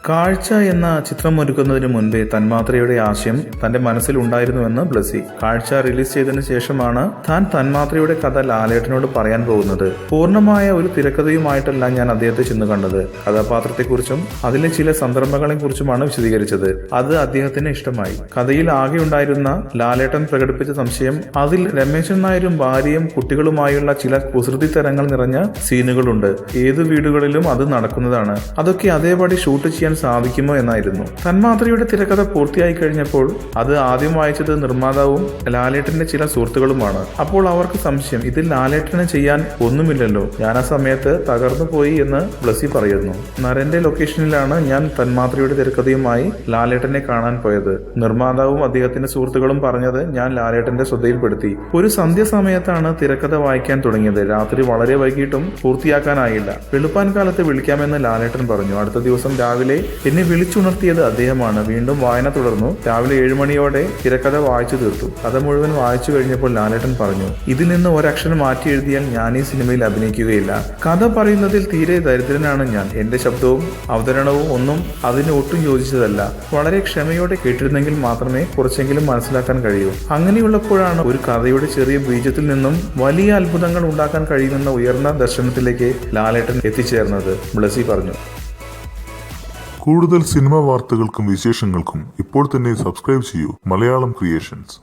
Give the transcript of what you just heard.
കാഴ്ച എന്ന ചിത്രം ഒരുക്കുന്നതിന് മുൻപേ തന്മാത്രയുടെ ആശയം തന്റെ മനസ്സിലുണ്ടായിരുന്നുവെന്ന് ബ്ലസ്സി. കാഴ്ച റിലീസ് ചെയ്തതിനു ശേഷമാണ് താൻ തന്മാത്രയുടെ കഥ ലാലേട്ടനോട് പറയാൻ പോകുന്നത്. പൂർണ്ണമായ ഒരു തിരക്കഥയുമായിട്ടല്ല ഞാൻ അദ്ദേഹത്തെ ചെന്ന് കണ്ടത്. കഥാപാത്രത്തെക്കുറിച്ചും അതിലെ ചില സന്ദർഭങ്ങളെ കുറിച്ചുമാണ് വിശദീകരിച്ചത്. അത് അദ്ദേഹത്തിന് ഇഷ്ടമായി. കഥയിൽ ആകെ ഉണ്ടായിരുന്ന ലാലേട്ടൻ പ്രകടിപ്പിച്ച സംശയം, അതിൽ രമേശൻ നായരും ഭാര്യയും കുട്ടികളുമായുള്ള ചില കുസൃതി തരങ്ങൾ നിറഞ്ഞ സീനുകളുണ്ട്. ഏതു വീടുകളിലും അത് നടക്കുന്നതാണ്. അതൊക്കെ അതേപടി ഷൂട്ട് ചെയ്യാൻ സാധിക്കുമോ എന്നായിരുന്നു. തന്മാത്രയുടെ തിരക്കഥ പൂർത്തിയായി കഴിഞ്ഞപ്പോൾ അത് ആദ്യം വായിച്ചത് നിർമ്മാതാവും ലാലേട്ടന്റെ ചില സുഹൃത്തുക്കളുമാണ്. അപ്പോൾ അവർക്ക് സംശയം, ഇതിൽ ലാലേട്ടന് ചെയ്യാൻ ഒന്നുമില്ലല്ലോ. ഞാൻ ആ സമയത്ത് തകർന്നു പോയി എന്ന് ബ്ലസ്സി പറയുന്നു. നരന്റെ ലൊക്കേഷനിലാണ് ഞാൻ തന്മാത്രയുടെ തിരക്കഥയുമായി ലാലേട്ടനെ കാണാൻ പോയത്. നിർമ്മാതാവും അദ്ദേഹത്തിന്റെ സുഹൃത്തുക്കളും പറഞ്ഞത് ഞാൻ ലാലേട്ടന്റെ ശ്രദ്ധയിൽപ്പെടുത്തി. ഒരു സന്ധ്യ സമയത്താണ് തിരക്കഥ വായിക്കാൻ തുടങ്ങിയത്. രാത്രി വളരെ വൈകിട്ടും പൂർത്തിയാക്കാനായില്ല. വെളുപ്പാൻ കാലത്ത് വിളിക്കാമെന്ന് ലാലേട്ടൻ പറഞ്ഞു. അടുത്ത ദിവസം രാവിലെ എന്നെ വിളിച്ചുണർത്തിയത് അദ്ദേഹമാണ്. വീണ്ടും വായന തുടർന്നു. രാവിലെ 7 മണിയോടെ തിരക്കഥ വായിച്ചു തീർത്തു. കഥ മുഴുവൻ വായിച്ചു കഴിഞ്ഞപ്പോൾ ലാലേട്ടൻ പറഞ്ഞു, ഇതിൽ നിന്ന് ഒരക്ഷരം മാറ്റി എഴുതിയാൽ ഞാൻ ഈ സിനിമയിൽ അഭിനയിക്കുകയില്ല. കഥ പറയുന്നതിൽ തീരെ ദരിദ്രനാണ് ഞാൻ. എന്റെ ശബ്ദവും അവതരണവും ഒന്നും അതിന് ഒട്ടും യോജിച്ചതല്ല. വളരെ ക്ഷമയോടെ കേട്ടിരുന്നെങ്കിൽ മാത്രമേ കുറച്ചെങ്കിലും മനസ്സിലാക്കാൻ കഴിയൂ. അങ്ങനെയുള്ളപ്പോഴാണ് ഒരു കഥയുടെ ചെറിയ ബീജത്തിൽ നിന്നും വലിയ അത്ഭുതങ്ങൾ ഉണ്ടാക്കാൻ കഴിയുമെന്ന ഉയർന്ന ദർശനത്തിലേക്ക് ലാലേട്ടൻ എത്തിച്ചേർന്നത്, ബ്ലസ്സി പറഞ്ഞു. കൂടുതൽ സിനിമാ വാർത്തകൾക്കും വിശേഷങ്ങൾക്കും ഇപ്പോൾ തന്നെ സബ്സ്ക്രൈബ് ചെയ്യൂ മലയാളം ക്രിയേഷൻസ്.